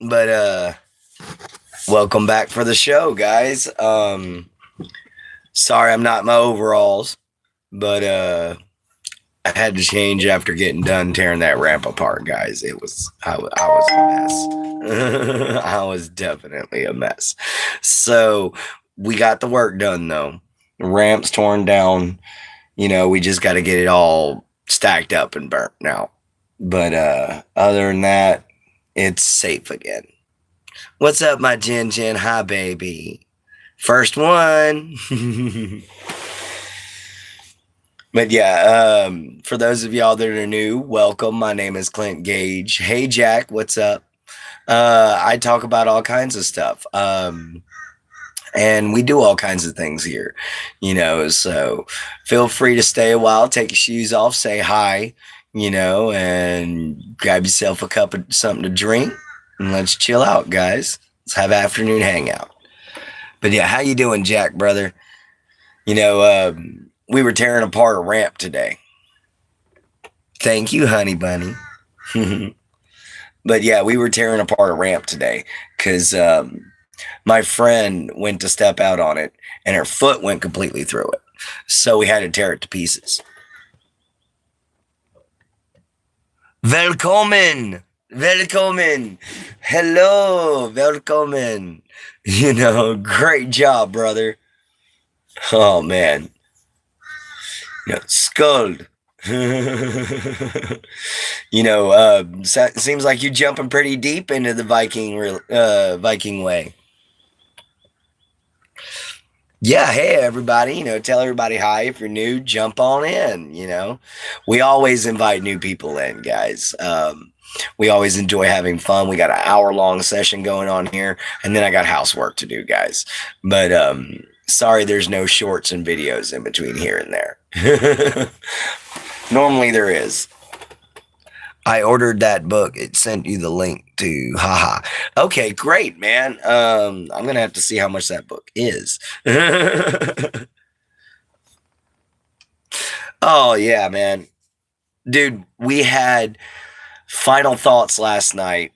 But welcome back for the show, guys. Sorry I'm not in my overalls, but I had to change after getting done tearing that ramp apart, guys. I was a mess. I was definitely a mess. So we got the work done though. The ramp's torn down. We just got to get it all stacked up and burnt now. But other than that, it's safe again. What's up, my Jin Jin? Hi, baby. First one. But yeah, for those of y'all that are new, welcome. My name is Clint Gage. Hey, Jack, what's up? I talk about all kinds of stuff. And we do all kinds of things here, so feel free to stay a while, take your shoes off, say hi, and grab yourself a cup of something to drink and let's chill out, guys. Let's have afternoon hangout. But yeah, how you doing, Jack, brother? We were tearing apart a ramp today. Thank you, honey bunny. But yeah, we were tearing apart a ramp today because my friend went to step out on it and her foot went completely through it. So we had to tear it to pieces. Velkommen! Velkommen! Hello! Velkommen! Great job, brother. Oh, man. Skuld. Seems like you're jumping pretty deep into the Viking way. Yeah, hey everybody, tell everybody hi. If you're new, jump on in, We always invite new people in, guys. We always enjoy having fun. We got an hour-long session going on here, and then I got housework to do, guys. But sorry there's no shorts and videos in between here and there. Normally there is. I ordered that book. It sent you the link to haha. Okay, great, man. I'm gonna have to see how much that book is. Oh yeah, man. Dude, we had final thoughts last night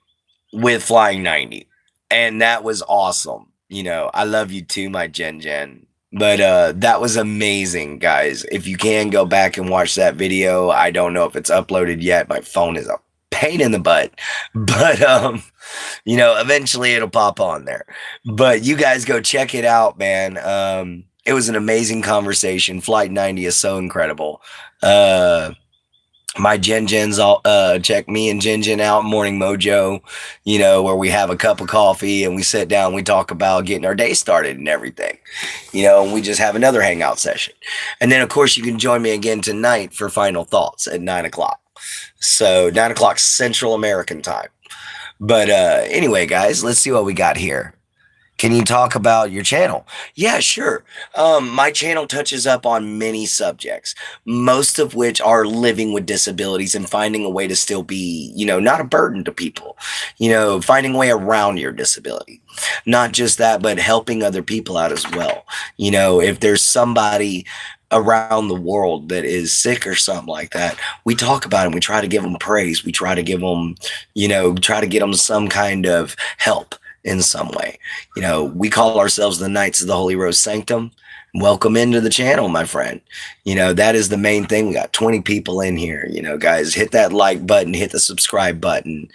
with Flying 90. And that was awesome. I love you too, my Jen. But that was amazing, guys. If you can go back and watch that video, I don't know if it's uploaded yet. My phone is a pain in the butt. But eventually it'll pop on there. But you guys go check it out, man. It was an amazing conversation. Flight 90 is so incredible. My Jen's all check me and Jen out, Morning Mojo, where we have a cup of coffee and we sit down, we talk about getting our day started and everything, and we just have another hangout session. And then of course you can join me again tonight for final thoughts at 9:00. So 9:00 Central American time. But anyway, guys, let's see what we got here. Can you talk about your channel? Yeah, sure. My channel touches up on many subjects, most of which are living with disabilities and finding a way to still be, not a burden to people, finding a way around your disability. Not just that, but helping other people out as well. If there's somebody around the world that is sick or something like that, we talk about them. We try to give them praise. We try to give them, try to get them some kind of help in some way. We call ourselves the Knights of the Holy Rose Sanctum. Welcome into the channel, my friend. That is the main thing. We got 20 people in here. Guys, hit that like button, hit the subscribe button.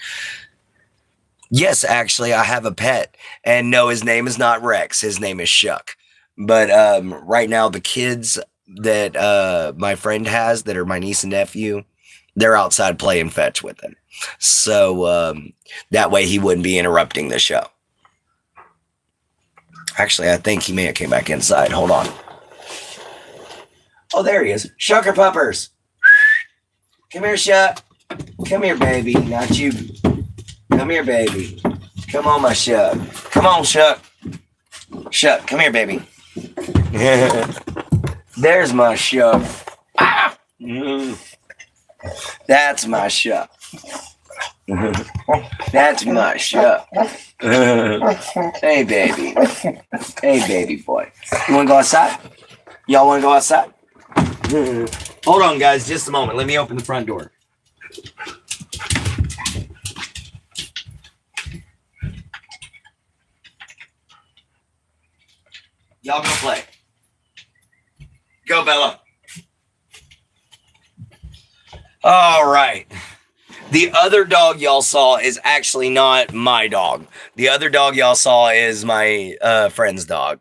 Yes, actually, I have a pet. And no, his name is not Rex. His name is Shuck. But right now, the kids that my friend has that are my niece and nephew, they're outside playing fetch with him. So that way he wouldn't be interrupting the show. Actually, I think he may have came back inside. Hold on. Oh, there he is. Shucker puppers. Come here, Shuck. Come here, baby. Not you. Come here, baby. Come on, my Shuck. Come on, Shuck. Shuck, come here, baby. There's my Shuck. Ah! That's my Shuck. That's my Shuck. Hey, baby. Hey, baby boy. You want to go outside? Y'all want to go outside? Hold on, guys. Just a moment. Let me open the front door. Y'all go play. Go, Bella. All right. The other dog y'all saw is actually not my dog. The other dog y'all saw is my friend's dog.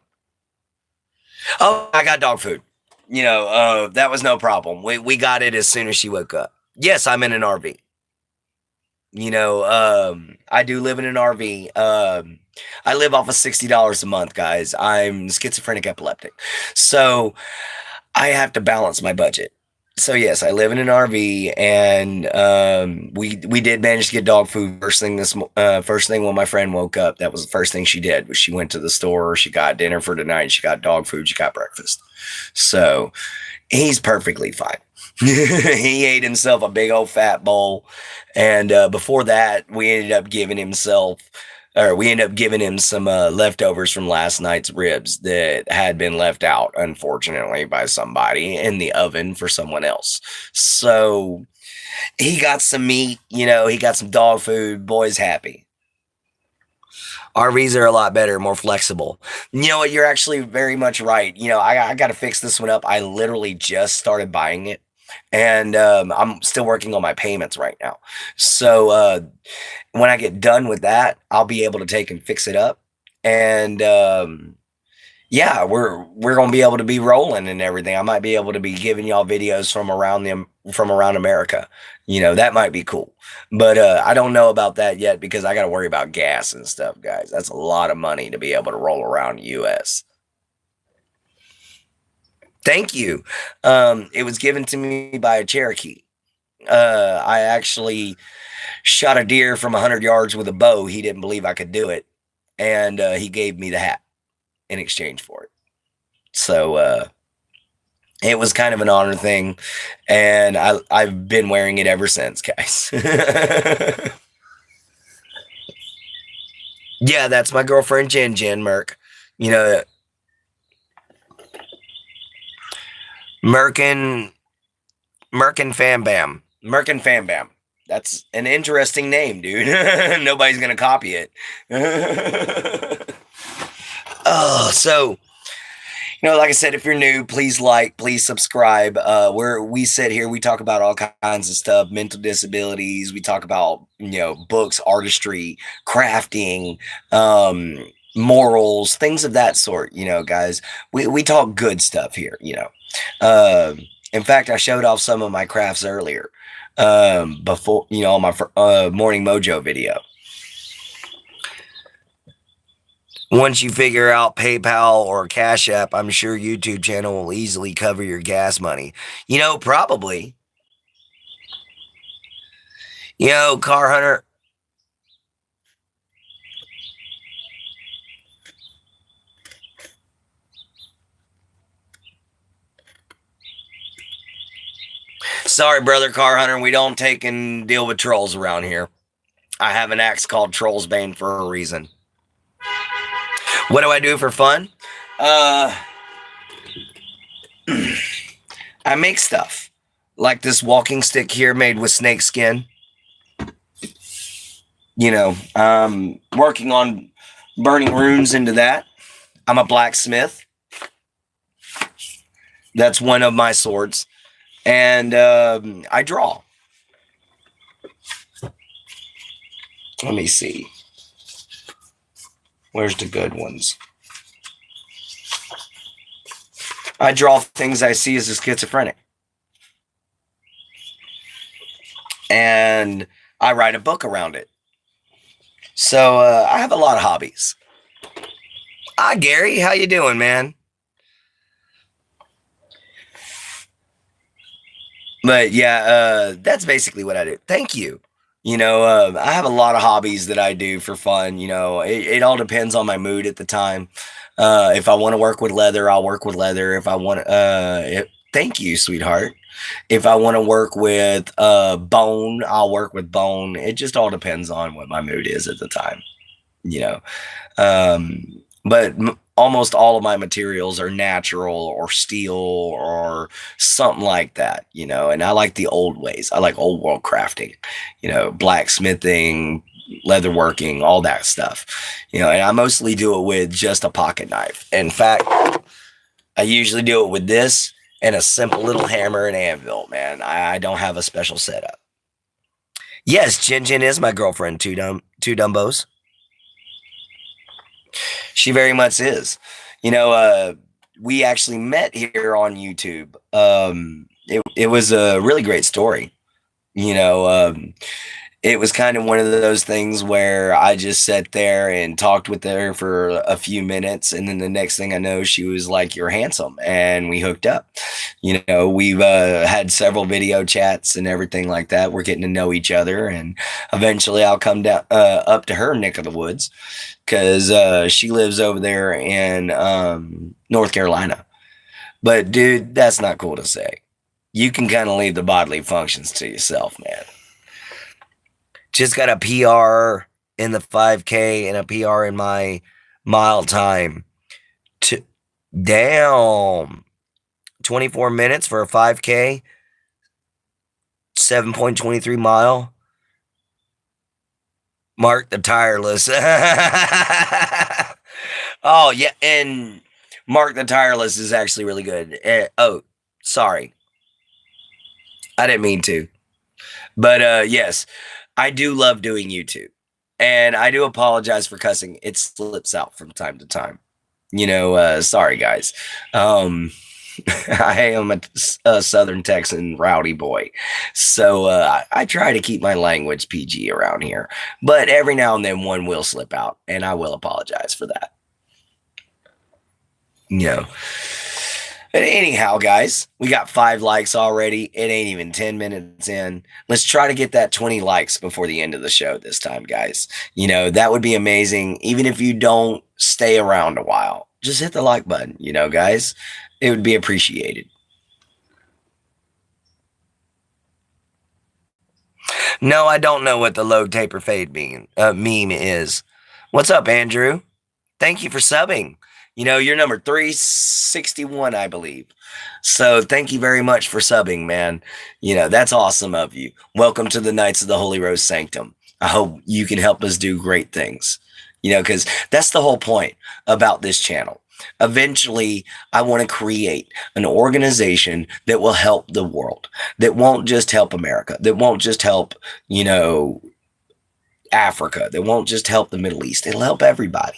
Oh, I got dog food. That was no problem. We got it as soon as she woke up. Yes, I'm in an RV. I do live in an RV. I live off of $60 a month, guys. I'm schizophrenic epileptic. So I have to balance my budget. So yes, I live in an RV, and we did manage to get dog food first thing when my friend woke up. That was the first thing she did. Was she went to the store, she got dinner for tonight, she got dog food, she got breakfast. So he's perfectly fine. He ate himself a big old fat bowl, and before that, we ended up giving him some leftovers from last night's ribs that had been left out, unfortunately, by somebody in the oven for someone else. So he got some meat, he got some dog food. Boy's happy. RVs are a lot better, more flexible. You know what? You're actually very much right. I got to fix this one up. I literally just started buying it, and I'm still working on my payments right now. So when I get done with that, I'll be able to take and fix it up. And yeah, we're gonna be able to be rolling and everything. I might be able to be giving y'all videos from around America. That might be cool. But I don't know about that yet because I got to worry about gas and stuff, guys. That's a lot of money to be able to roll around the U.S. Thank you. It was given to me by a Cherokee. I actually shot a deer from 100 yards with a bow. He didn't believe I could do it, and he gave me the hat in exchange for it. So it was kind of an honor thing, and I've been wearing it ever since, guys. Yeah, that's my girlfriend Jen Merk. Merkin Fam Bam. Merkin Fam Bam. That's an interesting name, dude. Nobody's gonna copy it. Oh, so like I said, if you're new, please please subscribe. We sit here, we talk about all kinds of stuff, mental disabilities. We talk about books, artistry, crafting, morals, things of that sort. Guys, we talk good stuff here. In fact, I showed off some of my crafts earlier, before on my Morning Mojo video. Once you figure out PayPal or Cash App, I'm sure YouTube channel will easily cover your gas money. Probably. Car Hunter. Sorry, brother Car Hunter, we don't take and deal with trolls around here. I have an axe called Troll's Bane for a reason. What do I do for fun? I make stuff. Like this walking stick here made with snake skin. I'm working on burning runes into that. I'm a blacksmith. That's one of my swords. And I draw. Let me see. Where's the good ones? I draw things I see as a schizophrenic. And I write a book around it. So I have a lot of hobbies. Hi, Gary. How you doing, man? But yeah, that's basically what I do. Thank you. I have a lot of hobbies that I do for fun. It all depends on my mood at the time. If I want to work with leather, I'll work with leather. If I want thank you, sweetheart. If I want to work with bone, I'll work with bone. It just all depends on what my mood is at the time. But almost all of my materials are natural or steel or something like that, and I like the old ways. I like old world crafting, blacksmithing, leather working, all that stuff. And I mostly do it with just a pocket knife. In fact, I usually do it with this and a simple little hammer and anvil, man. I don't have a special setup. Yes, Jin Jin is my girlfriend, two Dumbos. She very much is. We actually met here on YouTube. It was a really great story. You know, it was kind of one of those things where I just sat there and talked with her for a few minutes, and then the next thing I know, she was like, "You're handsome," and we hooked up. We've had several video chats and everything like that. We're getting to know each other, and eventually, I'll come down up to her neck of the woods because she lives over there in North Carolina. But dude, that's not cool to say. You can kind of leave the bodily functions to yourself, man. Just got a PR in the 5K and a PR in my mile time. Damn. 24 minutes for a 5K, 7.23 mile. Mark the Tireless. Oh, yeah. And Mark the Tireless is actually really good. Oh, sorry. I didn't mean to. But yes, I do love doing YouTube. And I do apologize for cussing. It slips out from time to time. Sorry, guys. I am a Southern Texan rowdy boy. So I try to keep my language PG around here. But every now and then one will slip out. And I will apologize for that. But anyhow, guys, we got 5 likes already. It ain't even 10 minutes in. Let's try to get that 20 likes before the end of the show this time, guys. That would be amazing. Even if you don't stay around a while, just hit the like button, guys. It would be appreciated. No, I don't know what the low taper fade meme is. What's up, Andrew? Thank you for subbing. You're number 361, I believe. So thank you very much for subbing, man. That's awesome of you. Welcome to the Knights of the Holy Rose Sanctum. I hope you can help us do great things, because that's the whole point about this channel. Eventually, I want to create an organization that will help the world, that won't just help America, that won't just help, Africa, that won't just help the Middle East. It'll help everybody.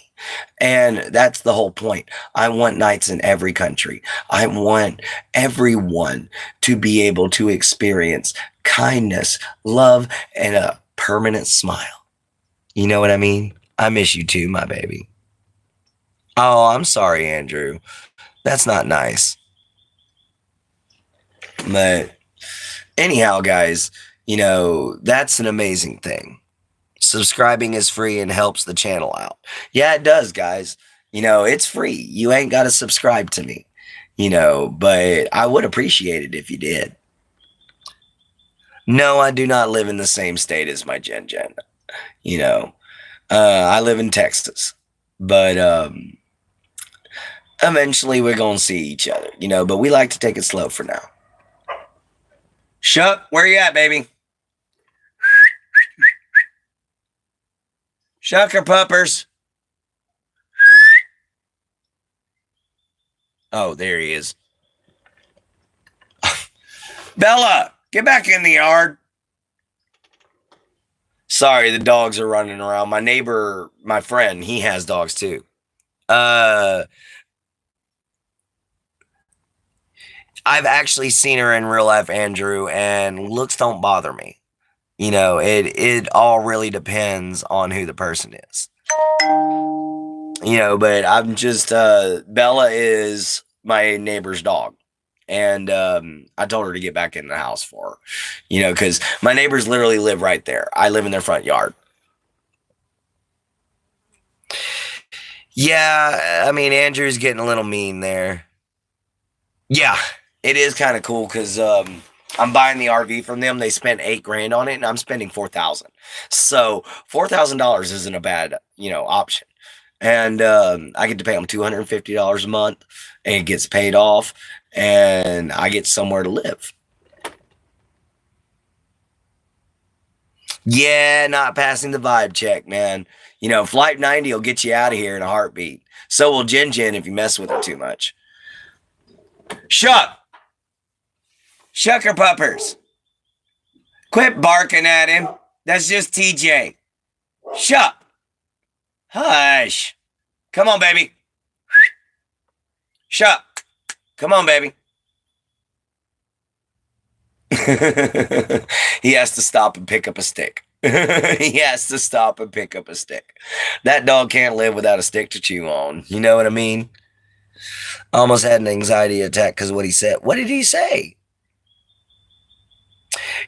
And that's the whole point. I want knights in every country. I want everyone to be able to experience kindness, love, and a permanent smile. You know what I mean? I miss you too, my baby. Oh, I'm sorry, Andrew. That's not nice. But anyhow, guys, that's an amazing thing. Subscribing is free and helps the channel out. Yeah, it does, guys. It's free. You ain't got to subscribe to me, but I would appreciate it if you did. No, I do not live in the same state as my Jen. I live in Texas, but eventually we're going to see each other, but we like to take it slow for now. Shuck, where you at, baby? Shucker puppers. Oh, there he is. Bella, get back in the yard. Sorry, the dogs are running around. My neighbor, my friend, he has dogs too. I've actually seen her in real life, Andrew, and looks don't bother me. It all really depends on who the person is. But I'm just Bella is my neighbor's dog. And I told her to get back in the house for her. Because my neighbors literally live right there. I live in their front yard. Yeah, I mean, Andrew's getting a little mean there. Yeah, it is kind of cool because I'm buying the RV from them. They spent $8,000 on it, and I'm spending $4,000. So $4,000 isn't a bad, option. And I get to pay them $250 a month, and it gets paid off, and I get somewhere to live. Yeah, not passing the vibe check, man. You know, Flight 90 will get you out of here in a heartbeat. So will Jin Jin if you mess with her too much. Shuck! Shucker puppers! Quit barking at him. That's just TJ. Shuck! Hush! Come on, baby. Shuck! Come on, baby. He has to stop and pick up a stick. He has to stop and pick up a stick. That dog can't live without a stick to chew on. You know what I mean? I almost had an anxiety attack because of what he said. What did he say?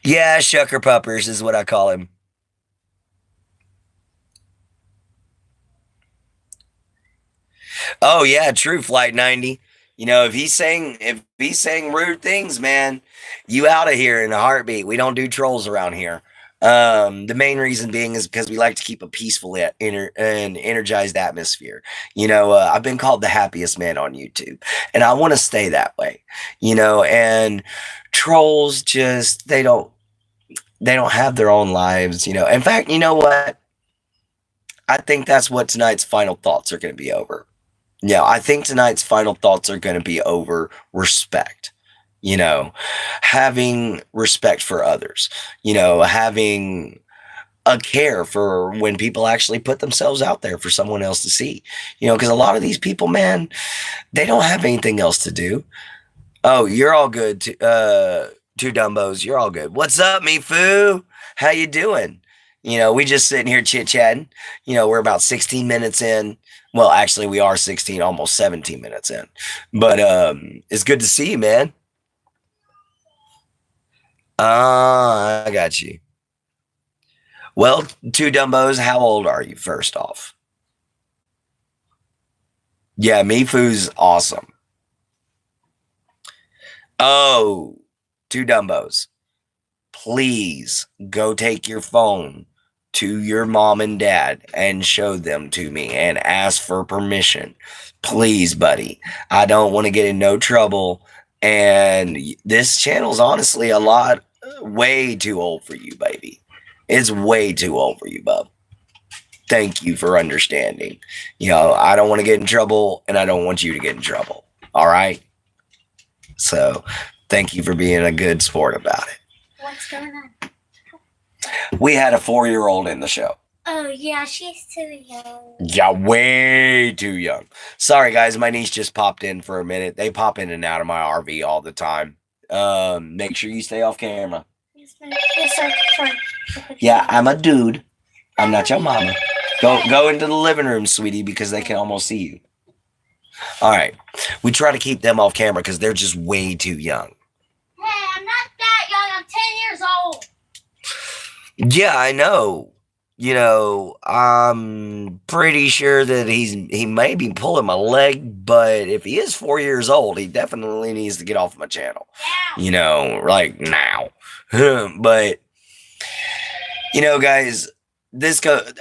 Yeah, shucker puppers is what I call him. Oh yeah, true, Flight 90. You know, if he's saying rude things, man, you out of here in a heartbeat. We don't do trolls around here. The main reason being is because we like to keep a peaceful and energized atmosphere. You know, I've been called the happiest man on YouTube, and I want to stay that way. You know, and trolls just they don't have their own lives. You know, in fact, you know what? I think that's what tonight's final thoughts are going to be over. Yeah, I think tonight's final thoughts are going to be over respect. You know, having respect for others, you know, having a care for when people actually put themselves out there for someone else to see, you know, because a lot of these people, man, they don't have anything else to do. Oh, you're all good. Two Dumbos, you're all good. What's up, me foo? How you doing? You know, we just sitting here chit chatting. You know, we're about 16 minutes in. Well, actually, we are 16, almost 17 minutes in. But it's good to see you, man. I got you. Well, two Dumbos, how old are you? First off, yeah, Mifu's awesome. Oh, two Dumbos. Please go take your phone to your mom and dad and show them to me and ask for permission. Please, buddy. I don't want to get in no trouble. And this channel's honestly a lot, way too old for you, baby. It's way too old for you, bub. Thank you for understanding. You know, I don't want to get in trouble and I don't want you to get in trouble. All right. So thank you for being a good sport about it. What's going on? We had a 4-year-old in the show. Oh, yeah, she's too young. Yeah, way too young. Sorry, guys. My niece just popped in for a minute. They pop in and out of my RV all the time. Make sure you stay off camera. Yes, sir. Sorry. Yeah, I'm a dude. I'm not your mama. Go into the living room, sweetie, because they can almost see you. All right. We try to keep them off camera because they're just way too young. Hey, I'm not that young. I'm 10 years old. Yeah, I know. You know, I'm pretty sure that he may be pulling my leg, but if he is 4 years old, he definitely needs to get off my channel. Yeah. You know, like now. But you know, guys,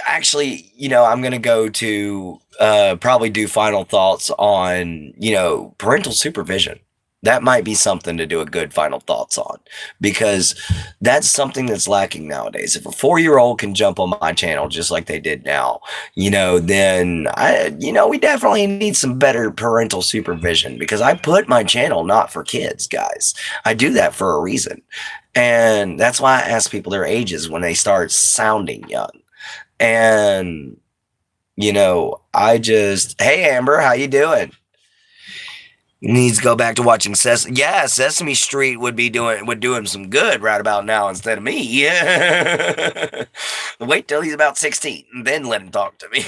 actually, you know, I'm gonna go to probably do final thoughts on, you know, parental supervision. That might be something to do a good final thoughts on because that's something that's lacking nowadays. If a 4-year-old can jump on my channel just like they did now, you know, then we definitely need some better parental supervision because I put my channel not for kids, guys. I do that for a reason. And that's why I ask people their ages when they start sounding young. And, you know, hey, Amber, how you doing? Needs to go back to watching Sesame. Yeah, Sesame Street would do him some good right about now instead of me. Yeah. Wait till he's about 16 and then let him talk to me.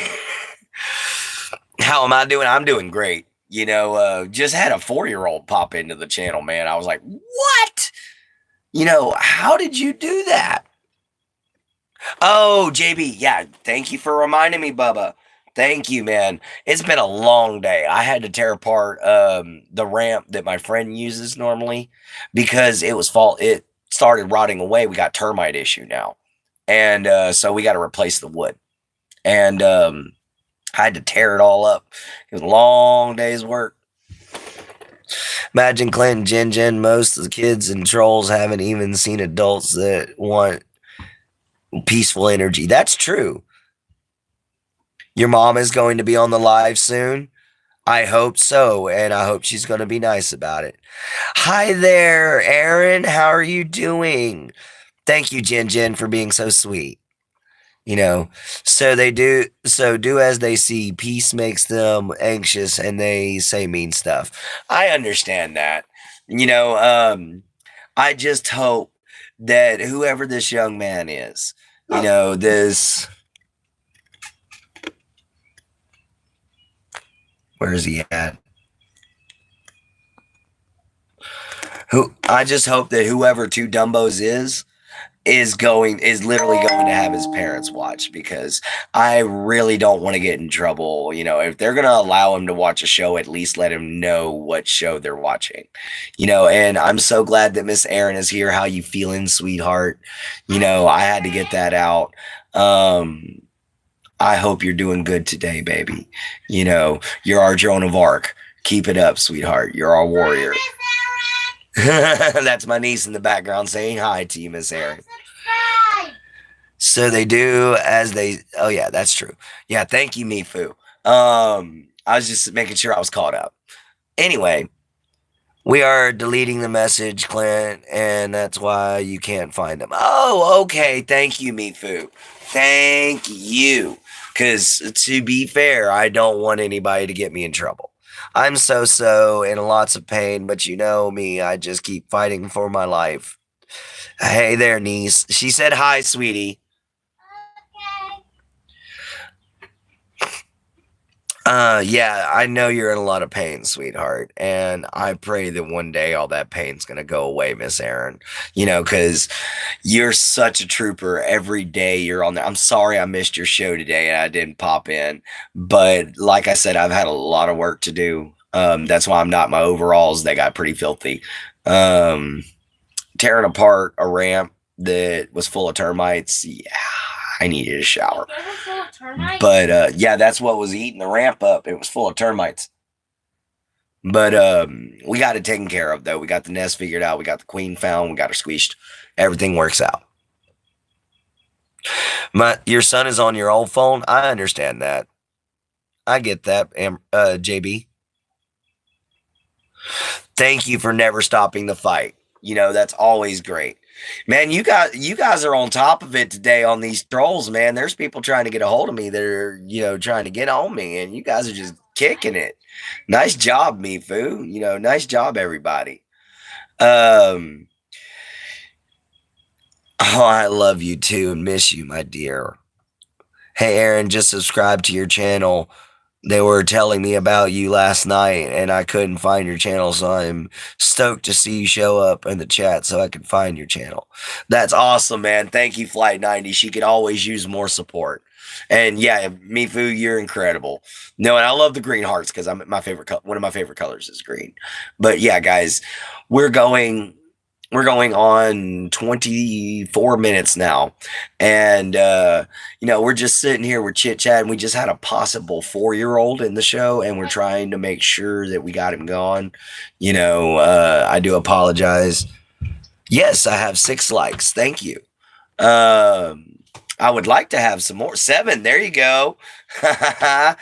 How am I doing? I'm doing great. You know, just had a 4-year-old pop into the channel, man. I was like, what? You know, how did you do that? Oh, JB, yeah, thank you for reminding me, Bubba. Thank you, man. It's been a long day. I had to tear apart the ramp that my friend uses normally because it started rotting away. We got termite issue now. And so we got to replace the wood. And I had to tear it all up. It was a long day's work. Imagine Clinton, Jen, most of the kids and trolls haven't even seen adults that Peaceful energy. That's true. Your mom is going to be on the live soon. I hope so, and I hope she's going to be nice about it. Hi there, Aaron. How are you doing? Thank you, Jen Jen, for being so sweet. You know, so do as they see. Peace makes them anxious, and they say mean stuff. I understand that. You know, I just hope that whoever this young man is, this, where is he at? Who I just hope that whoever Two Dumbos is literally going to have his parents watch, because I really don't want to get in trouble. If they're going to allow him to watch a show, at least let him know what show they're watching. And I'm so glad that Miss Erin is here. How you feeling, sweetheart? I had to get that out. I hope you're doing good today, baby. You're our Joan of Arc. Keep it up, sweetheart. You're our warrior. That's my niece in the background saying hi to you, Miss Erin. So they do as they. Oh yeah, that's true. Yeah, thank you, Mifu. I was just making sure I was caught up. Anyway, we are deleting the message, Clint, and that's why you can't find them. Oh, okay. Thank you, Mifu. Thank you. Because to be fair, I don't want anybody to get me in trouble. I'm so in lots of pain, but you know me, I just keep fighting for my life. Hey there, niece. She said hi, sweetie. Yeah, I know you're in a lot of pain, sweetheart, and I pray that one day all that pain's gonna go away, Miss Erin. Because you're such a trooper. Every day you're on there. I'm sorry I missed your show today and I didn't pop in, but like I said, I've had a lot of work to do. That's why I'm not in my overalls. They got pretty filthy. Tearing apart a ramp that was full of termites. Yeah, I needed a shower. But yeah, that's what was eating the ramp up. It was full of termites. But we got it taken care of, though. We got the nest figured out. We got the queen found. We got her squeezed. Everything works out. Your son is on your old phone. I understand that. I get that, JB. Thank you for never stopping the fight. That's always great. Man, you guys are on top of it today on these trolls, man. There's people trying to get a hold of me that are, trying to get on me, and you guys are just kicking it. Nice job, Mifu. Nice job, everybody. Oh, I love you too and miss you, my dear. Hey, Aaron, just subscribe to your channel. They were telling me about you last night, and I couldn't find your channel, so I'm stoked to see you show up in the chat so I can find your channel. That's awesome, man. Thank you, Flight 90. She could always use more support. And yeah, Mifu, you're incredible. No, and I love the green hearts because one of my favorite colors is green. But yeah, guys, we're going on 24 minutes now, and we're just sitting here, we're chit chatting. We just had a possible 4-year-old in the show, and we're trying to make sure that we got him gone. I do apologize. Yes, I have 6 likes. Thank you. I would like to have some more. 7, there you go. We're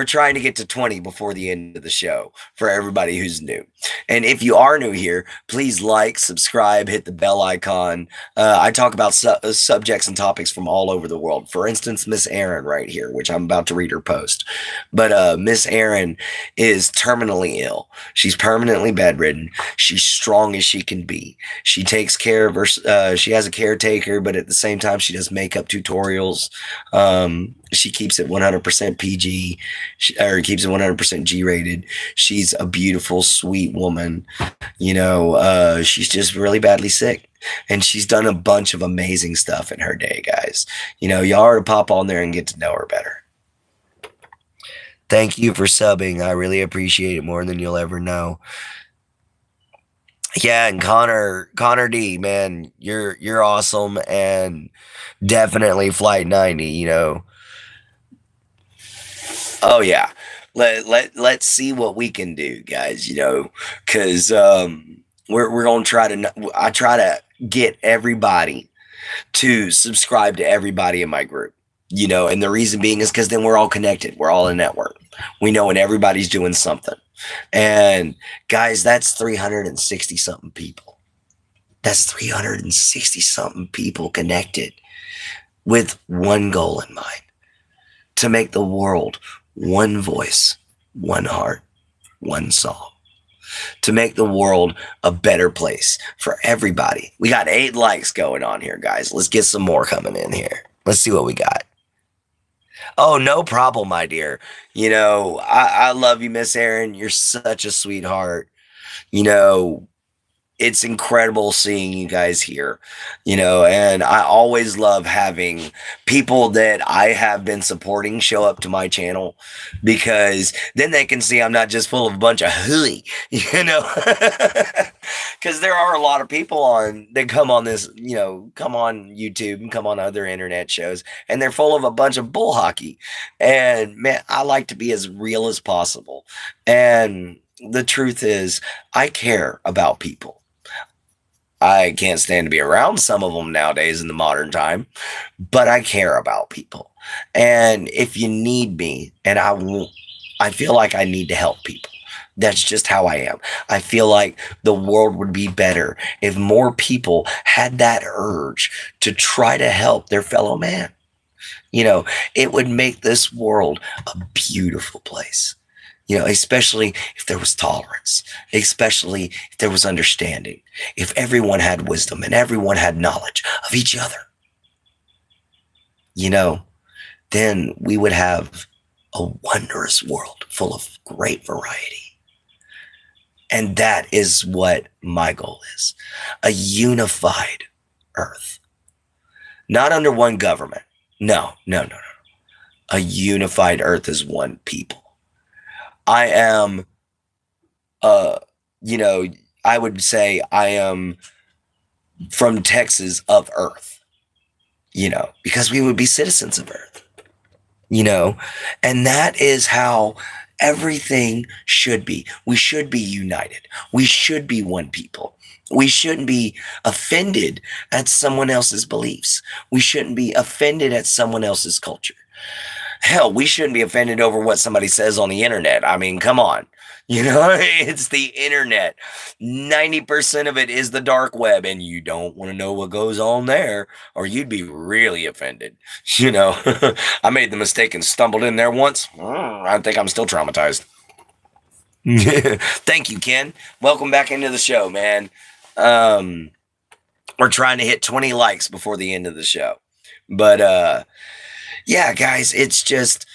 trying to get to 20 before the end of the show for everybody who's new. And if you are new here, please like, subscribe, hit the bell icon. I talk about subjects and topics from all over the world. For instance, Miss Erin right here, which I'm about to read her post. But Miss Erin is terminally ill. She's permanently bedridden. She's strong as she can be. She takes care of her. She has a caretaker, but at the same time, she does makeup tutorials. She keeps it 100% PG, or keeps it 100% G-rated. She's a beautiful, sweet woman. She's just really badly sick, and she's done a bunch of amazing stuff in her day, guys. Y'all are to pop on there and get to know her better. Thank you for subbing. I really appreciate it more than you'll ever know. Yeah, and Connor D, man, you're awesome, and definitely Flight 90. Oh yeah, let's see what we can do, guys. Because we're gonna try to. I try to get everybody to subscribe to everybody in my group. And the reason being is because then we're all connected. We're all a network. We know when everybody's doing something. And guys, that's 360 something people. That's 360 something people connected with one goal in mind: to make the world one voice, one heart, one song. To make the world a better place for everybody. We got 8 likes going on here, guys. Let's get some more coming in here. Let's see what we got. Oh, no problem, my dear. I love you, Miss Erin. You're such a sweetheart. You know, it's incredible seeing you guys here, and I always love having people that I have been supporting show up to my channel, because then they can see I'm not just full of a bunch of hooey, because there are a lot of people that come on this, come on YouTube and come on other internet shows, and they're full of a bunch of bull hockey. And man, I like to be as real as possible. And the truth is, I care about people. I can't stand to be around some of them nowadays in the modern time, but I care about people. And if you need me, and I feel like I need to help people. That's just how I am. I feel like the world would be better if more people had that urge to try to help their fellow man. It would make this world a beautiful place. Especially if there was tolerance, especially if there was understanding, if everyone had wisdom and everyone had knowledge of each other, then we would have a wondrous world full of great variety. And that is what my goal is: a unified earth, not under one government. No. A unified earth is one people. I am, I would say I am from Texas of Earth, because we would be citizens of Earth, and that is how everything should be. We should be united. We should be one people. We shouldn't be offended at someone else's beliefs. We shouldn't be offended at someone else's culture. Hell, we shouldn't be offended over what somebody says on the internet. I mean, come on. It's the internet. 90% of it is the dark web, and you don't want to know what goes on there, or you'd be really offended. I made the mistake and stumbled in there once. I think I'm still traumatized. Thank you, Ken. Welcome back into the show, man. We're trying to hit 20 likes before the end of the show. But, yeah, guys, it's just,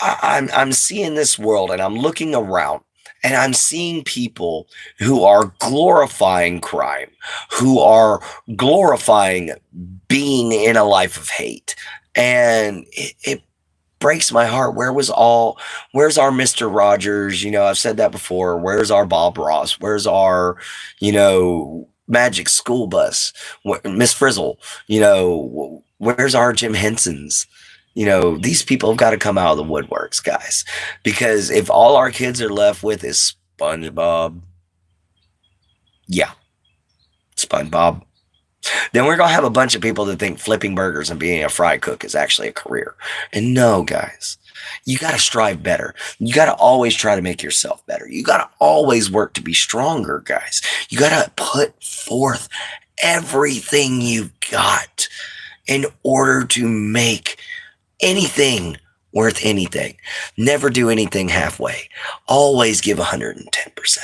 I'm seeing this world, and I'm looking around, and I'm seeing people who are glorifying crime, who are glorifying being in a life of hate. And it breaks my heart. Where's our Mr. Rogers? I've said that before. Where's our Bob Ross? Where's our, Magic School Bus? Miss Frizzle? Where's our Jim Henson's? These people have got to come out of the woodworks, guys, because if all our kids are left with is SpongeBob, then we're going to have a bunch of people that think flipping burgers and being a fry cook is actually a career. And no, guys, you got to strive better. You got to always try to make yourself better. You got to always work to be stronger, guys. You got to put forth everything you've got in order to make anything worth anything. Never do anything halfway. Always give 110%.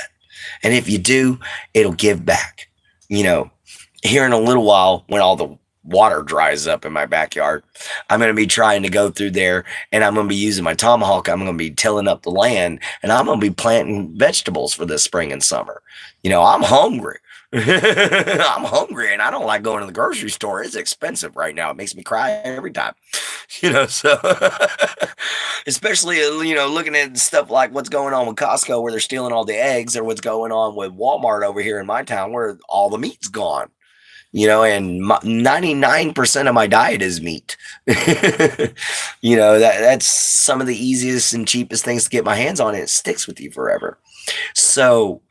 And if you do, it'll give back. Here in a little while, when all the water dries up in my backyard, I'm going to be trying to go through there, and I'm going to be using my tomahawk. I'm going to be tilling up the land, and I'm going to be planting vegetables for this spring and summer. I'm hungry. I'm hungry, and I don't like going to the grocery store. It's expensive right now. It makes me cry every time. So especially, looking at stuff like what's going on with Costco, where they're stealing all the eggs, or what's going on with Walmart over here in my town, where all the meat's gone. And 99% of my diet is meat. That's some of the easiest and cheapest things to get my hands on, and it sticks with you forever. So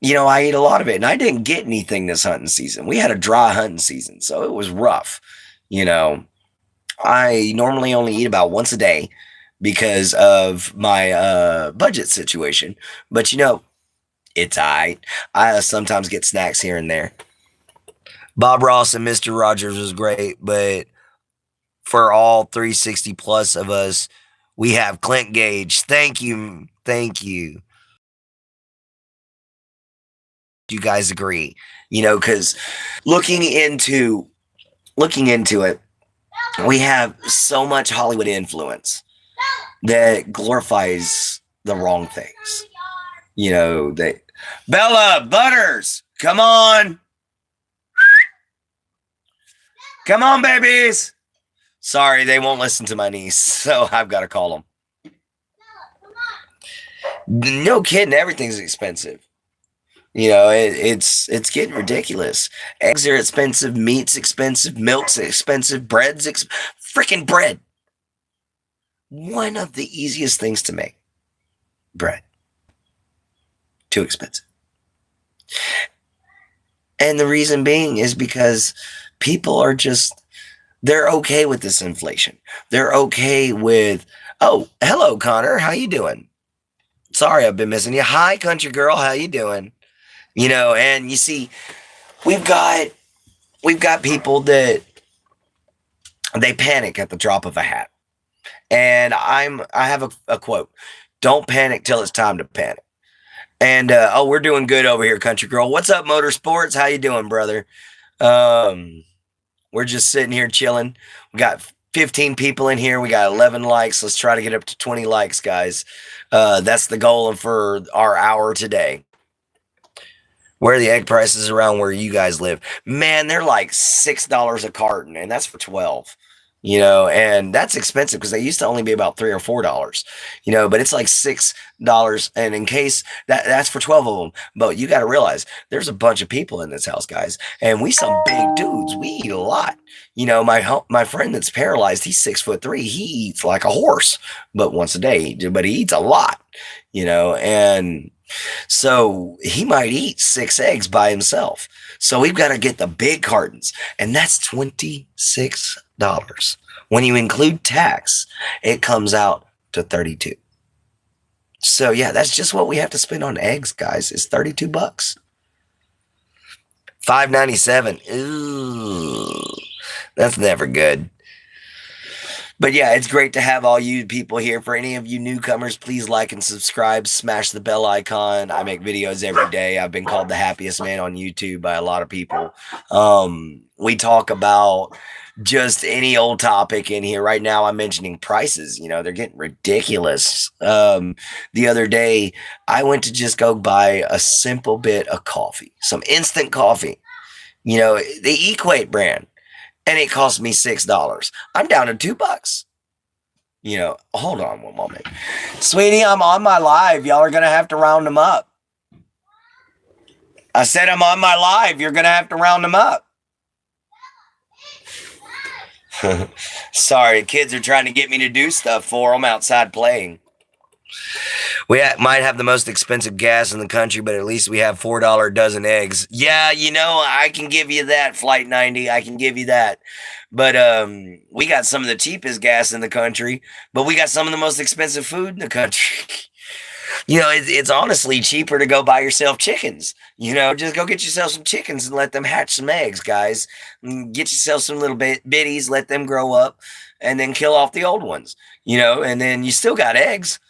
I ate a lot of it, and I didn't get anything this hunting season. We had a dry hunting season, so it was rough. You know, I normally only eat about once a day because of my budget situation, but it's all right. I sometimes get snacks here and there. Bob Ross and Mr. Rogers was great, but for all 360 plus of us, we have Clint Gage. Thank you. Thank you. You guys agree? Because looking into looking into it, we have so much Hollywood influence that glorifies the wrong things. That Bella Butters, come on, babies. Sorry, they won't listen to my niece, so I've got to call them. No kidding, everything's expensive. It's getting ridiculous. Eggs are expensive, meat's expensive, milk's expensive, freaking bread. One of the easiest things to make, bread. Too expensive. And the reason being is because people are they're okay with this inflation. They're okay with, oh, hello, Connor. How you doing? Sorry, I've been missing you. Hi, country girl. How you doing? And you see, we've got people that they panic at the drop of a hat. And I have a quote: "Don't panic till it's time to panic." And we're doing good over here, country girl. What's up, Motorsports? How you doing, brother? We're just sitting here chilling. We got 15 people in here. We got 11 likes. Let's try to get up to 20 likes, guys. That's the goal for our hour today. Where are the egg prices around where you guys live? Man, they're like $6 a carton, and that's for 12. And that's expensive because they used to only be about $3 or $4. But it's like $6, and in case that's for 12 of them. But you got to realize there's a bunch of people in this house, guys, and we some big dudes. We eat a lot. My friend that's paralyzed, he's 6'3". He eats like a horse, but once a day. But he eats a lot. And so he might eat 6 eggs by himself. So we've got to get the big cartons, and that's $26. When you include tax, it comes out to 32. So yeah, that's just what we have to spend on eggs, guys, is $32. $5.97. Ooh, that's never good. But yeah, it's great to have all you people here. For any of you newcomers, please like and subscribe. Smash the bell icon. I make videos every day. I've been called the happiest man on YouTube by a lot of people. We talk about just any old topic in here. Right now, I'm mentioning prices. They're getting ridiculous. The other day, I went to just go buy a simple bit of coffee, some instant coffee. The Equate brand. And it cost me $6. I'm down to $2. Hold on one moment. Sweetie, I'm on my live. Y'all are going to have to round them up. I said I'm on my live. You're going to have to round them up. Sorry, kids are trying to get me to do stuff for them outside playing. We might have the most expensive gas in the country, but at least we have $4 a dozen eggs. Yeah, I can give you that, Flight 90. I can give you that. But we got some of the cheapest gas in the country, but we got some of the most expensive food in the country. It's honestly cheaper to go buy yourself chickens. Just go get yourself some chickens and let them hatch some eggs, guys. Get yourself some little bitties, let them grow up, and then kill off the old ones. And then you still got eggs.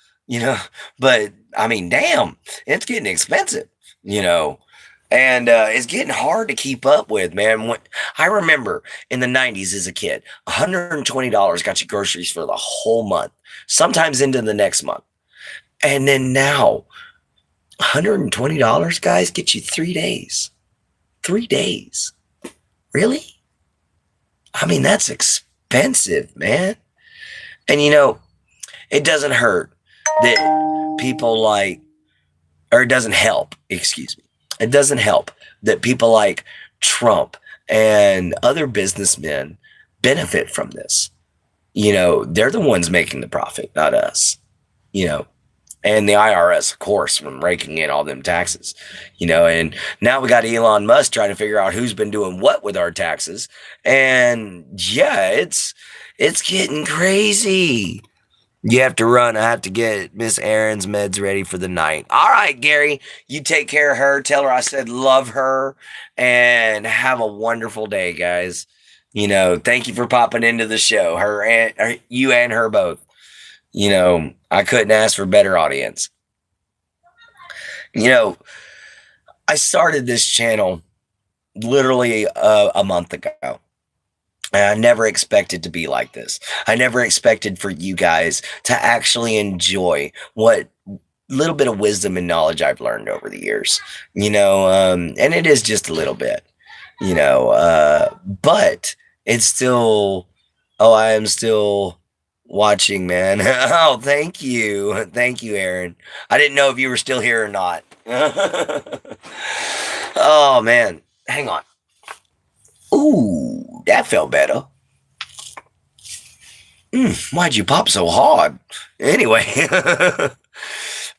But I mean, damn, it's getting expensive, and it's getting hard to keep up with, man. I remember in the 90s as a kid, $120 got you groceries for the whole month, sometimes into the next month. And then now, $120, guys, get you 3 days. 3 days. Really? I mean, that's expensive, man. And it doesn't hurt that people it doesn't help, excuse me. It doesn't help that people like Trump and other businessmen benefit from this. They're the ones making the profit, not us. and the IRS, of course, from raking in all them taxes, and now we got Elon Musk trying to figure out who's been doing what with our taxes. And yeah, it's getting crazy. You have to run. I have to get Miss Aaron's meds ready for the night. All right, Gary, you take care of her. Tell her I said love her, and have a wonderful day, guys. Thank you for popping into the show. You and her both. I couldn't ask for a better audience. You know, I started this channel literally a month ago. And I never expected to be like this. I never expected for you guys to actually enjoy what little bit of wisdom and knowledge I've learned over the years. And it is just a little bit, but it's still, oh, I am still watching, man. Oh, thank you. Thank you, Aaron. I didn't know if you were still here or not. Oh, man. Hang on. Ooh, that felt better. Why'd you pop so hard? Anyway,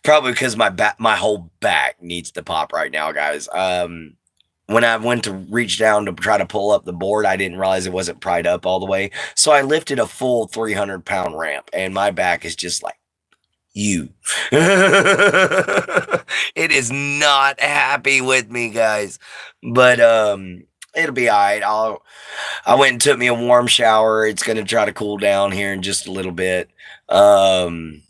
probably because my whole back needs to pop right now, guys. When I went to reach down to try to pull up the board, I didn't realize it wasn't pried up all the way. So I lifted a full 300-pound ramp, and my back is just like, you. It is not happy with me, guys. But it'll be all right. I went and took me a warm shower. It's gonna try to cool down here in just a little bit. I'm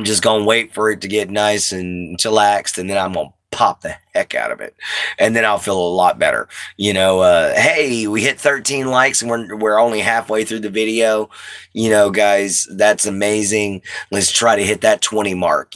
just gonna wait for it to get nice and chillaxed, and then I'm gonna pop the heck out of it, and then I'll feel a lot better. Hey, we hit 13 likes, and we're only halfway through the video. Guys, that's amazing. Let's try to hit that 20 mark.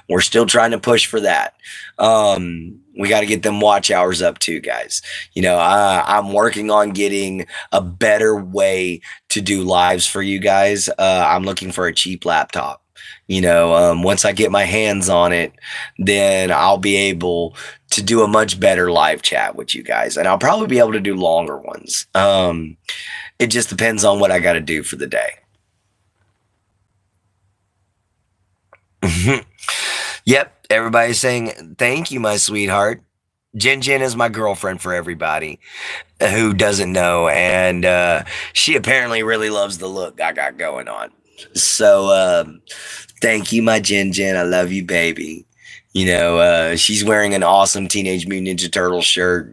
We're still trying to push for that. We got to get them watch hours up too, guys. I'm working on getting a better way to do lives for you guys. I'm looking for a cheap laptop. Once I get my hands on it, then I'll be able to do a much better live chat with you guys, and I'll probably be able to do longer ones. It just depends on what I got to do for the day. Yep, everybody's saying thank you, my sweetheart. Jen is my girlfriend, for everybody who doesn't know, and she apparently really loves the look I got going on. So thank you, my Jen. I love you, baby. She's wearing an awesome Teenage Mutant Ninja Turtle shirt.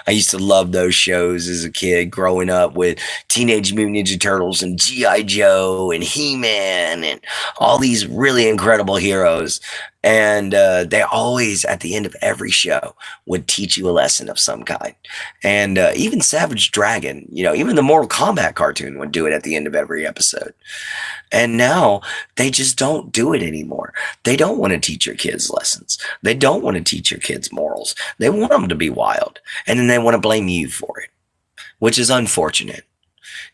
I used to love those shows as a kid, growing up with Teenage Mutant Ninja Turtles and G.I. Joe and He-Man and all these really incredible heroes. And they always, at the end of every show, would teach you a lesson of some kind. And even Savage Dragon, even the Mortal Kombat cartoon would do it at the end of every episode. And now they just don't do it anymore. They don't want to teach your kids lessons. They don't want to teach your kids morals. They want them to be wild. And then they want to blame you for it, which is unfortunate.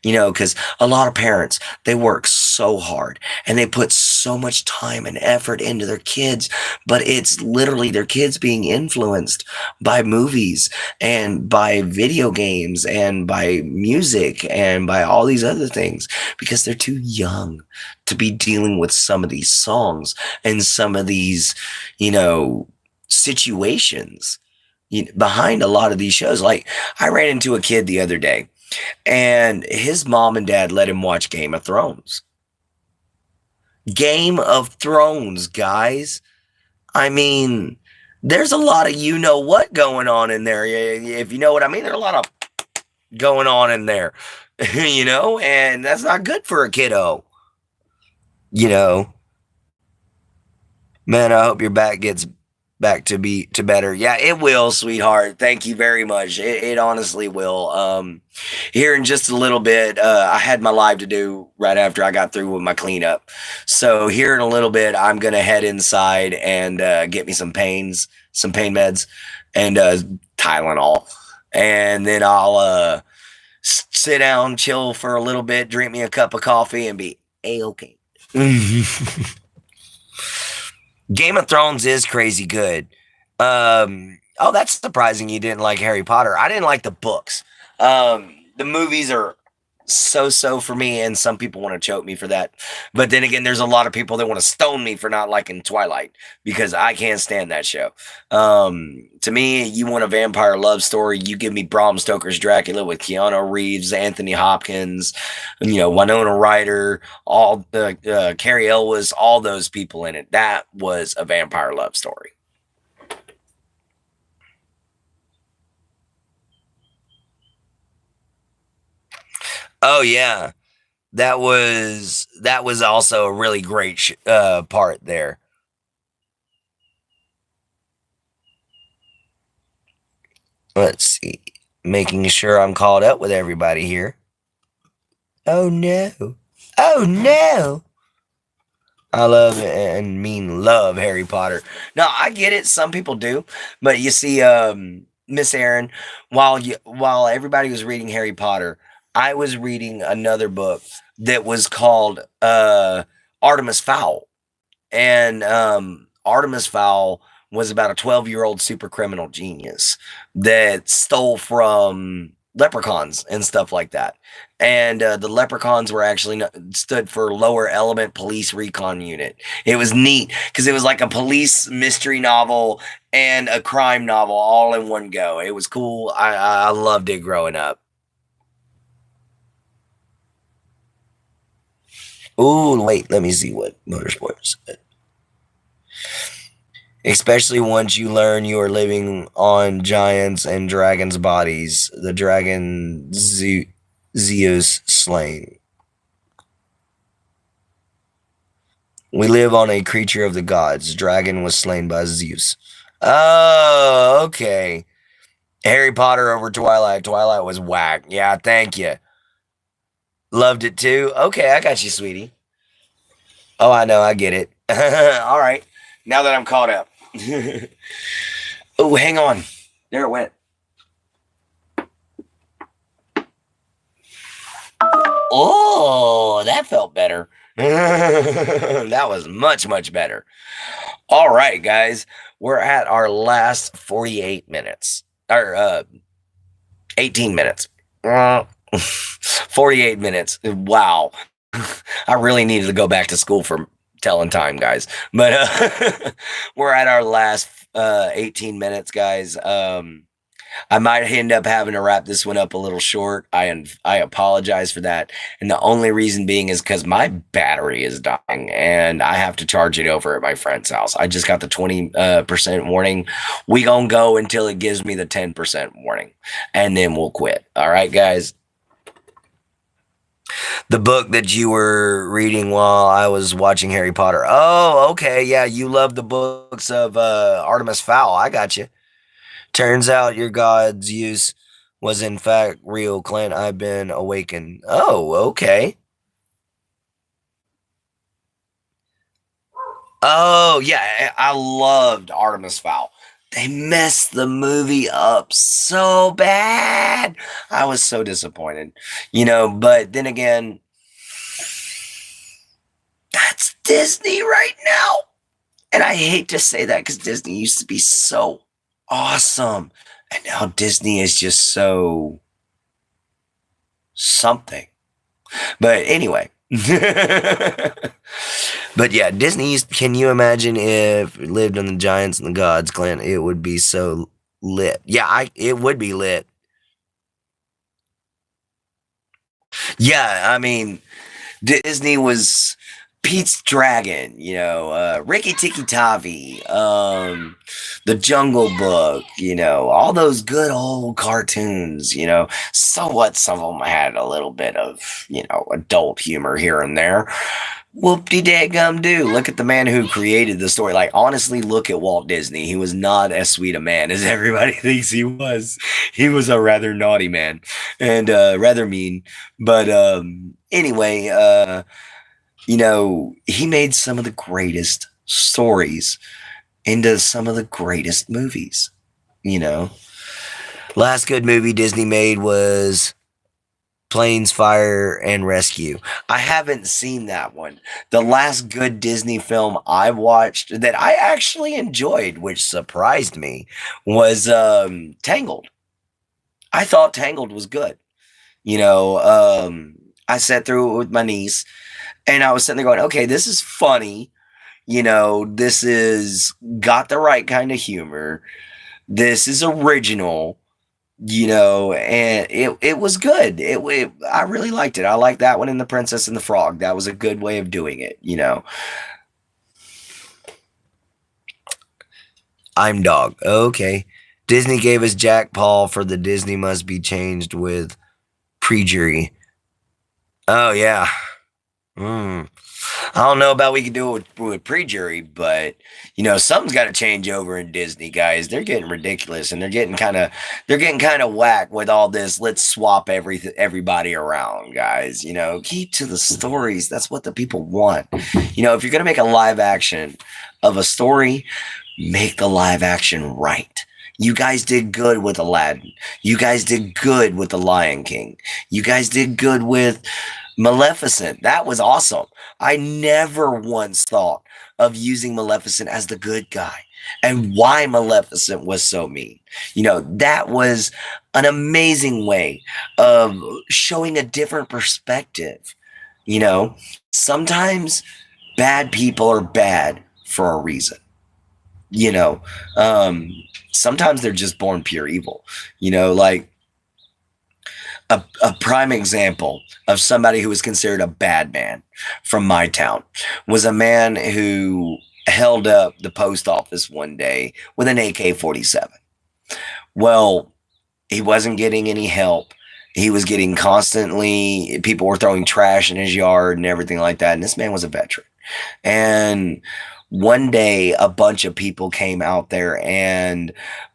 Because a lot of parents, they work so hard and they put so much time and effort into their kids, but it's literally their kids being influenced by movies and by video games and by music and by all these other things, because they're too young to be dealing with some of these songs and some of these, situations behind a lot of these shows. Like, I ran into a kid the other day, and his mom and dad let him watch Game of Thrones. Game of Thrones, guys. I mean, there's a lot of what going on in there. If you know what I mean, there's a lot of going on in there, and that's not good for a kiddo. Man, I hope your back gets back to better. Yeah, it will, sweetheart. Thank you very much. It honestly will. Here in just a little bit, I had my live to do right after I got through with my cleanup. So here in a little bit, I'm gonna head inside and get me some pain meds and Tylenol, and then I'll sit down, chill for a little bit, drink me a cup of coffee, and be a-okay. Game of Thrones is crazy good. Oh, that's surprising you didn't like Harry Potter. I didn't like the books. The movies are so for me, and some people want to choke me for that. But then again, there's a lot of people that want to stone me for not liking Twilight because I can't stand that show. To me, you want a vampire love story, you give me Bram Stoker's Dracula with Keanu Reeves, Anthony Hopkins, Winona Ryder, all the Carrie Elwes, all those people in it. That was a vampire love story. Oh yeah, that was also a really great part there. Let's see, making sure I'm caught up with everybody here. Oh no! Oh no! I love and mean love Harry Potter. No, I get it. Some people do, but you see, Miss Aaron, while everybody was reading Harry Potter, I was reading another book that was called Artemis Fowl. And Artemis Fowl was about a 12-year-old super criminal genius that stole from leprechauns and stuff like that. And the leprechauns were actually stood for Lower Element Police Recon Unit. It was neat because it was like a police mystery novel and a crime novel all in one go. It was cool. I loved it growing up. Ooh, wait, let me see what motorsports. Especially once you learn you are living on giants and dragons' bodies. The dragon Zeus slain. We live on a creature of the gods. Dragon was slain by Zeus. Oh, okay. Harry Potter over Twilight. Twilight was whack. Yeah, thank you. Loved it too. Okay, I got you, sweetie. Oh, I know, I get it. All right. Now that I'm caught up. Oh, hang on. There it went. Oh, that felt better. That was much, much better. All right, guys. We're at our last 48 minutes. Or 18 minutes. 48 minutes. Wow. I really needed to go back to school for telling time, guys. But we're at our last 18 minutes, guys. I might end up having to wrap this one up a little short. I apologize for that. And the only reason being is because my battery is dying and I have to charge it over at my friend's house. I just got the 20% warning. We gonna go until it gives me the 10% warning, and then we'll quit. All right, guys. The book that you were reading while I was watching Harry Potter. Oh, okay. Yeah, you love the books of Artemis Fowl. I got you. Turns out your god's use was in fact real, Clint. I've been awakened. Oh, okay. Oh, yeah. I loved Artemis Fowl. They messed the movie up so bad. I was so disappointed, but then again, that's Disney right now. And I hate to say that because Disney used to be so awesome. And now Disney is just so something. But anyway. But yeah, Disney, can you imagine if it lived on the Giants and the Gods, Clint? It would be so lit. Yeah, it would be lit. Yeah, I mean, Disney was Pete's Dragon, Ricky Tikki Tavi, The Jungle Book, all those good old cartoons, So what? Some of them had a little bit of, adult humor here and there. Whoop-de-dadgum do. Look at the man who created the story. Like, honestly, look at Walt Disney. He was not as sweet a man as everybody thinks he was. He was a rather naughty man and rather mean. But anyway, he made some of the greatest stories into some of the greatest movies. Last good movie Disney made was Planes, Fire, and Rescue. I haven't seen that one. The last good Disney film I watched that I actually enjoyed, which surprised me, was Tangled. I thought Tangled was good. I sat through it with my niece, and I was sitting there going, okay, this is funny. This is got the right kind of humor. This is original, and it was good. I really liked it. I liked that one and The Princess and the Frog. That was a good way of doing it. I'm dog. Okay. Disney gave us Jack Paul for the Disney must be changed with pre-jury. Oh yeah. Mm. I don't know about we can do it with pre-jury, but something's got to change over in Disney, guys. They're getting ridiculous, and they're getting kind of whack with all this. Let's swap everybody around, guys. Keep to the stories. That's what the people want. If you're gonna make a live action of a story, make the live action right. You guys did good with Aladdin. You guys did good with The Lion King. You guys did good with Maleficent. That was awesome. I never once thought of using Maleficent as the good guy and why Maleficent was so mean. That was an amazing way of showing a different perspective. Sometimes bad people are bad for a reason. you know Sometimes they're just born pure evil. Like a prime example of somebody who was considered a bad man from my town was a man who held up the post office one day with an AK-47. Well, he wasn't getting any help. He was getting constantly, people were throwing trash in his yard and everything like that. And this man was a veteran. And one day, a bunch of people came out there and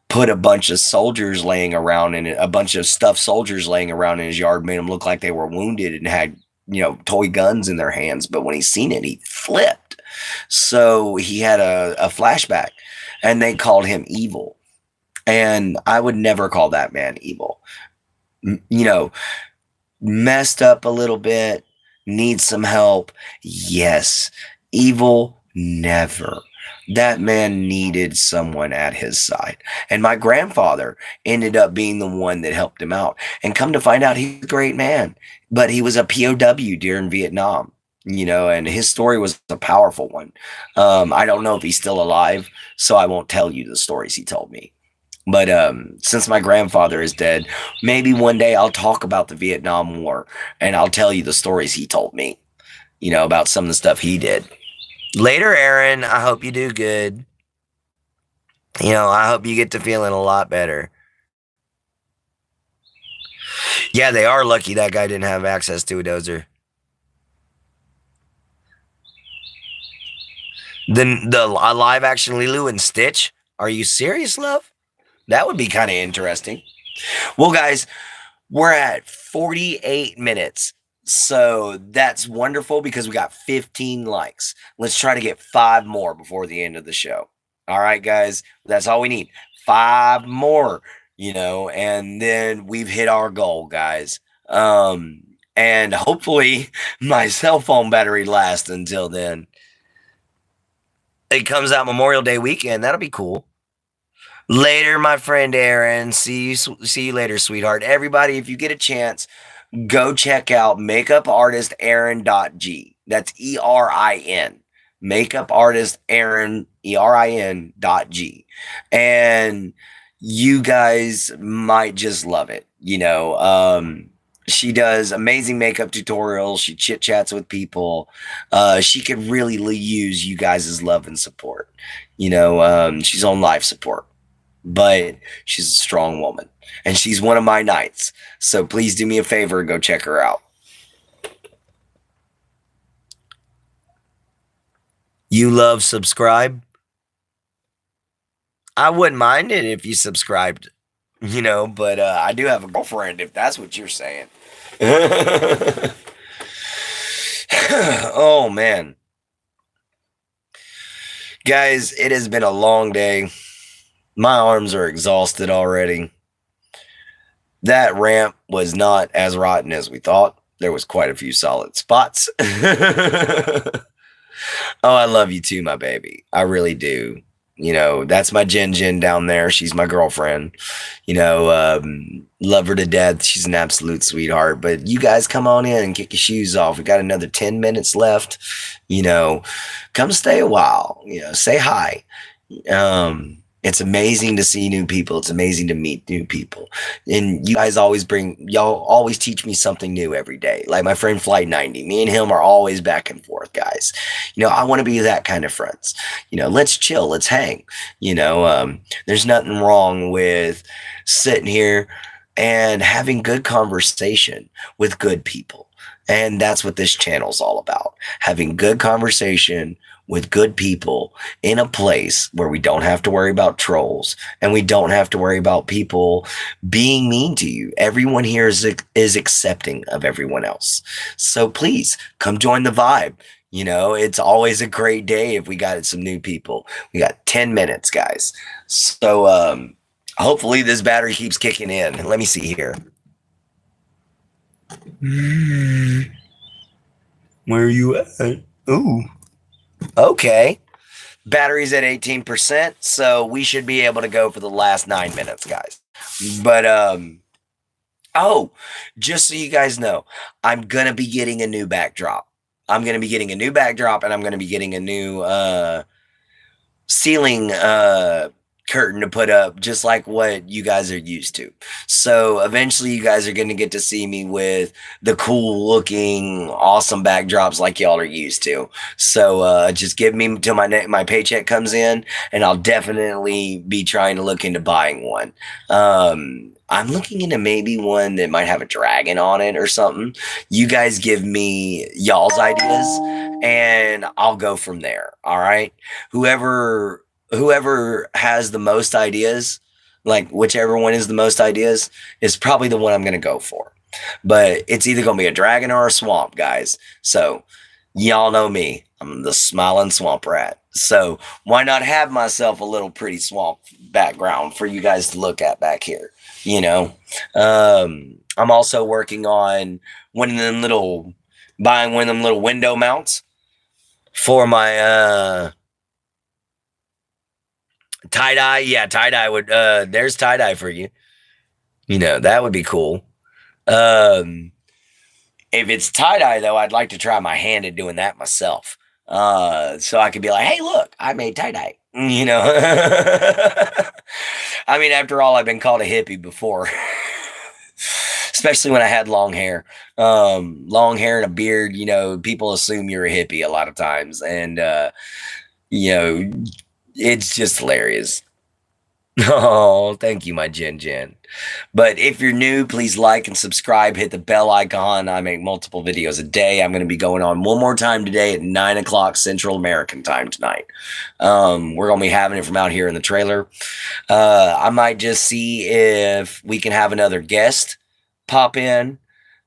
put a bunch of soldiers laying around in it, a bunch of stuffed soldiers laying around in his yard, made them look like they were wounded and had, toy guns in their hands. But when he seen it, he flipped. So he had a flashback, and they called him evil. And I would never call that man evil. You know, Messed up a little bit, needs some help. Yes. Evil, never. That man needed someone at his side. And my grandfather ended up being the one that helped him out. And come to find out, he's a great man. But he was a POW during Vietnam, and his story was a powerful one. I don't know if he's still alive, so I won't tell you the stories he told me. But since my grandfather is dead, maybe one day I'll talk about the Vietnam War and I'll tell you the stories he told me, about some of the stuff he did. Later, Aaron, I hope you do good. I hope you get to feeling a lot better. Yeah, they are lucky that guy didn't have access to a dozer. Then the live action Lilo and Stitch? Are you serious, love? That would be kind of interesting. Well, guys, we're at 48 minutes. So that's wonderful because we got 15 likes. Let's try to get 5 more before the end of the show. All right, guys, that's all we need. 5 more, and then we've hit our goal, guys. And hopefully my cell phone battery lasts until then. It comes out Memorial Day weekend. That'll be cool. Later, my friend Aaron. See you later, sweetheart. Everybody, if you get a chance, go check out makeupartistaaron.g. That's ERIN. Makeupartistaaron, ERIN.g. And you guys might just love it. She does amazing makeup tutorials. She chit chats with people. She could really use you guys' love and support. She's on life support, but she's a strong woman, and she's one of my knights. So please do me a favor and go check her out. You love subscribe? I wouldn't mind it if you subscribed, but I do have a girlfriend, if that's what you're saying. Oh, man. Guys, it has been a long day. My arms are exhausted already. That ramp was not as rotten as we thought. There was quite a few solid spots. Oh, I love you too, my baby. I really do. That's my Jin down there. She's my girlfriend. Love her to death. She's an absolute sweetheart. But you guys come on in and kick your shoes off. We got another 10 minutes left. Come stay a while. Say hi. It's amazing to see new people. It's amazing to meet new people. And y'all always teach me something new every day. Like my friend Flight 90, me and him are always back and forth, guys. I want to be that kind of friends. Let's chill, let's hang. There's nothing wrong with sitting here and having good conversation with good people. And that's what this channel's all about. Having good conversation with good people in a place where we don't have to worry about trolls and we don't have to worry about people being mean to you. Everyone here is accepting of everyone else. So please come join the vibe. It's always a great day if we got some new people. We got 10 minutes, guys. So hopefully this battery keeps kicking in. Let me see here. Where are you at? Ooh. Okay. Battery's at 18%, so we should be able to go for the last 9 minutes, guys. But, just so you guys know, I'm going to be getting a new backdrop. I'm going to be getting a new backdrop, and I'm going to be getting a new ceiling curtain to put up, just like what you guys are used to. So eventually you guys are going to get to see me with the cool looking awesome backdrops like y'all are used to. So just give me till my paycheck comes in, and I'll definitely be trying to look into buying one. I'm looking into maybe one that might have a dragon on it or something. You guys give me y'all's ideas and I'll go from there. All right. Whoever has the most ideas, like whichever one is the most ideas, is probably the one I'm going to go for. But it's either going to be a dragon or a swamp, guys. So y'all know me. I'm the smiling swamp rat. So why not have myself a little pretty swamp background for you guys to look at back here? I'm also working on buying one of them little window mounts for my tie-dye. Yeah, tie-dye would there's tie-dye for you. That would be cool. If it's tie-dye though, I'd like to try my hand at doing that myself. So I could be like, hey, look, I made tie-dye. I mean, after all, I've been called a hippie before. Especially when I had long hair. Long hair and a beard, people assume you're a hippie a lot of times. And it's just hilarious. Oh, thank you, my Jin. But if you're new, please like and subscribe. Hit the bell icon. I make multiple videos a day. I'm going to be going on one more time today at 9 o'clock Central American time tonight. We're going to be having it from out here in the trailer. I might just see if we can have another guest pop in,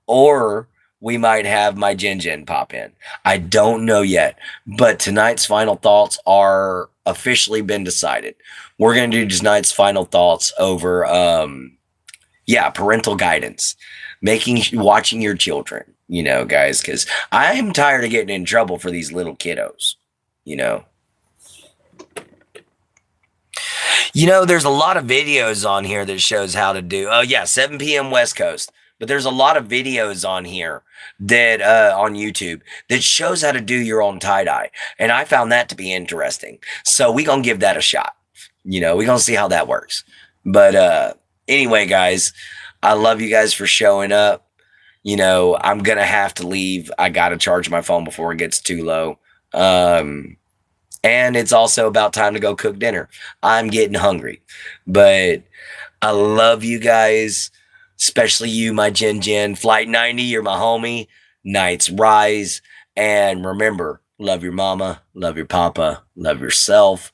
or we might have my Jin pop in. I don't know yet, but tonight's final thoughts are officially been decided. We're going to do tonight's final thoughts over, parental guidance, watching your children, guys, because I'm tired of getting in trouble for these little kiddos, there's a lot of videos on here that shows how to do, 7 p.m. West Coast. But there's a lot of videos on here that on YouTube that shows how to do your own tie-dye. And I found that to be interesting. So we're going to give that a shot. We're going to see how that works. But anyway, guys, I love you guys for showing up. I'm going to have to leave. I got to charge my phone before it gets too low. And it's also about time to go cook dinner. I'm getting hungry. But I love you guys. Especially you, my Jin. Flight 90, you're my homie. Nights rise. And remember, love your mama, love your papa, love yourself.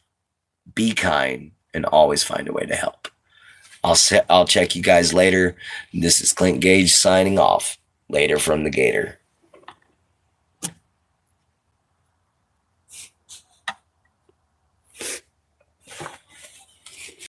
Be kind and always find a way to help. I'll check you guys later. This is Clint Gage signing off. Later from the Gator.